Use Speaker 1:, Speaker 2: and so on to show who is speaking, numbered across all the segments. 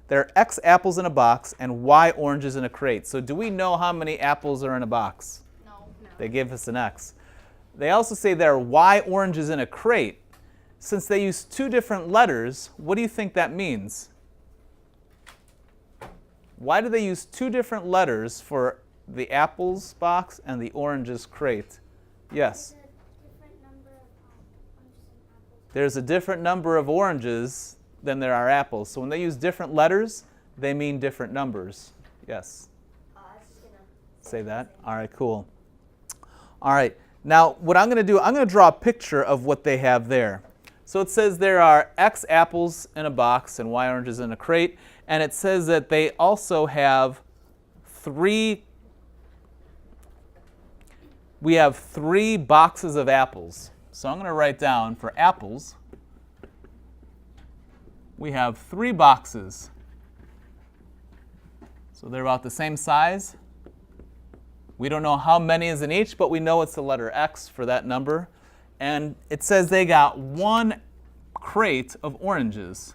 Speaker 1: there are X apples in a box and Y oranges in a crate. So do we know how many apples are in a box?
Speaker 2: No.
Speaker 1: They give us an X. They also say there are Y oranges in a crate. Since they use two different letters, what do you think that means? Why do they use two different letters for the apples box and the oranges crate? Yes? There's a different number of oranges than there are apples. So when they use different letters, they mean different numbers. Yes?
Speaker 2: I was just going to
Speaker 1: Say that? All right, cool. All right. Now, what I'm going to do, I'm going to draw a picture of what they have there. So it says there are X apples in a box and Y oranges in a crate. And it says that they also have we have 3 boxes of apples. So I'm going to write down for apples, we have 3 boxes. So they're about the same size. We don't know how many is in each, but we know it's the letter X for that number. And it says they got 1 crate of oranges.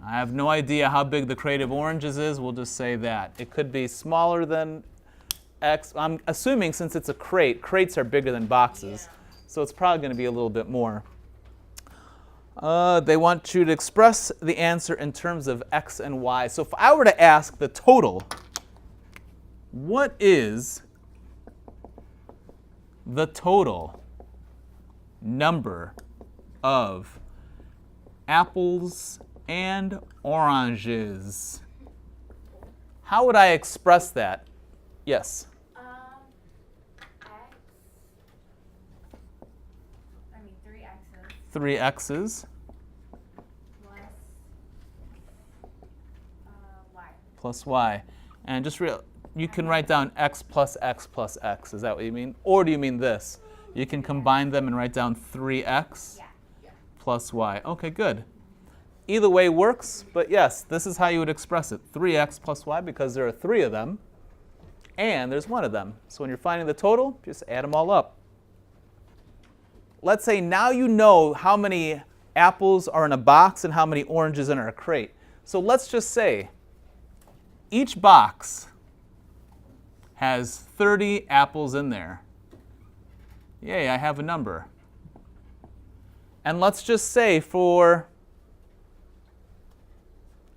Speaker 1: I have no idea how big the crate of oranges is. We'll just say that. It could be smaller than X. I'm assuming since it's a crate, crates are bigger than boxes. So it's probably going to be a little bit more. They want you to express the answer in terms of X and Y. So if I were to ask the total, what is the total number of apples and oranges? How would I express that? Yes?
Speaker 2: Three X's.
Speaker 1: 3 X's.
Speaker 2: Plus
Speaker 1: Plus Y. And just you can write down X plus X plus X. Is that what you mean? Or do you mean this? You can combine them and write down 3X plus Y. Okay, good. Either way works, but yes, this is how you would express it. 3X plus Y because there are 3 of them, and there's 1 of them. So when you're finding the total, just add them all up. Let's say now you know how many apples are in a box and how many oranges in a crate. So let's just say each box has 30 apples in there. Yay, I have a number. And let's just say for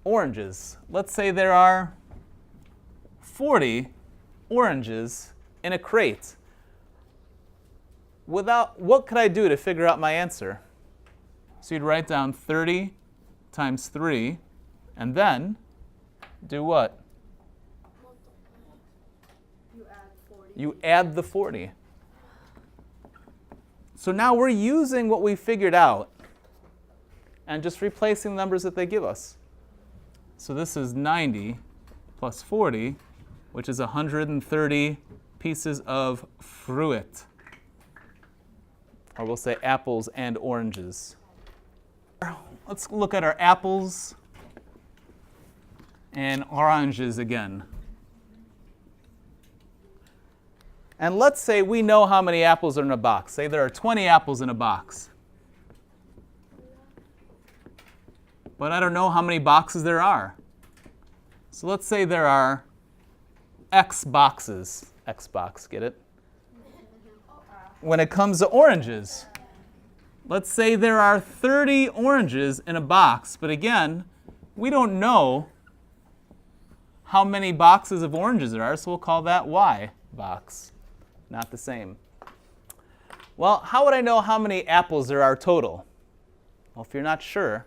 Speaker 1: oranges, let's say there are 40 oranges in a crate. What could I do to figure out my answer? So you'd write down 30 times 3, and then do what? You add the 40. So now we're using what we figured out and just replacing the numbers that they give us. So this is 90 plus 40, which is 130 pieces of fruit. Or we'll say apples and oranges. Let's look at our apples and oranges again. And let's say we know how many apples are in a box. Say there are 20 apples in a box. But I don't know how many boxes there are. So let's say there are X boxes. X box, get it? When it comes to oranges, let's say there are 30 oranges in a box. But again, we don't know how many boxes of oranges there are, so we'll call that Y box. Not the same. Well, how would I know how many apples there are total? Well, if you're not sure,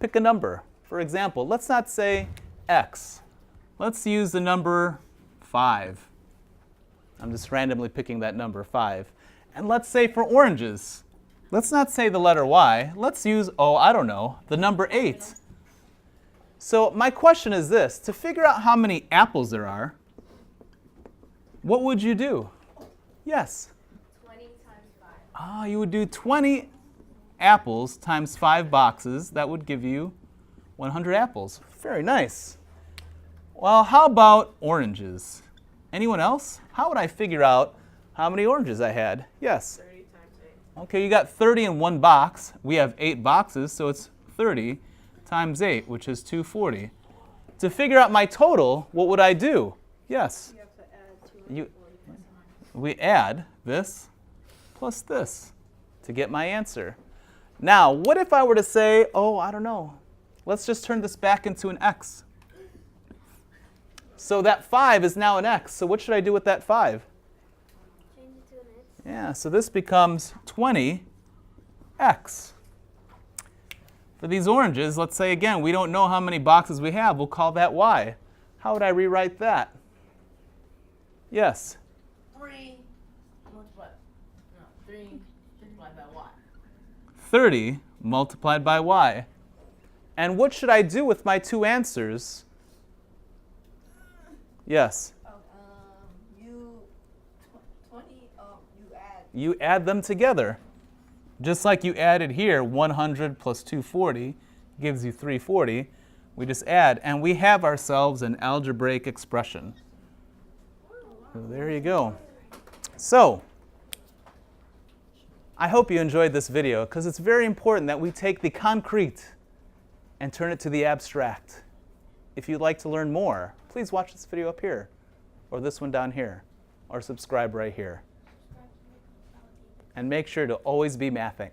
Speaker 1: pick a number. For example, let's not say X. Let's use the number 5. I'm just randomly picking that number 5. And let's say for oranges, let's not say the letter Y. Let's use, I don't know, the number 8. So my question is this. To figure out how many apples there are, what would you do? Yes?
Speaker 2: 20 times 5.
Speaker 1: You would do 20 apples times 5 boxes. That would give you 100 apples. Very nice. Well, how about oranges? Anyone else? How would I figure out how many oranges I had? Yes?
Speaker 2: 30 times 8.
Speaker 1: Okay, you got 30 in one box. We have 8 boxes, so it's 30 times 8, which is 240. To figure out my total, what would I do? Yes?
Speaker 3: You have to add 240 plus 100.
Speaker 1: We add this plus this to get my answer. Now, what if I were to say, oh, I don't know. Let's just turn this back into an x. So that 5 is now an x. So what should I do with that 5?
Speaker 2: Change it to an X.
Speaker 1: Yeah, so this becomes 20x. For these oranges, let's say again, we don't know how many boxes we have. We'll call that y. How would I rewrite that? Yes?
Speaker 4: 3 multiplied by y.
Speaker 1: 30 multiplied by y. And what should I do with my two answers? Yes? You add them together. Just like you added here, 100 plus 240 gives you 340. We just add, and we have ourselves an algebraic expression. So there you go. So, I hope you enjoyed this video, because it's very important that we take the concrete and turn it to the abstract. If you'd like to learn more, please watch this video up here, or this one down here, or subscribe right here. And make sure to always be mathing.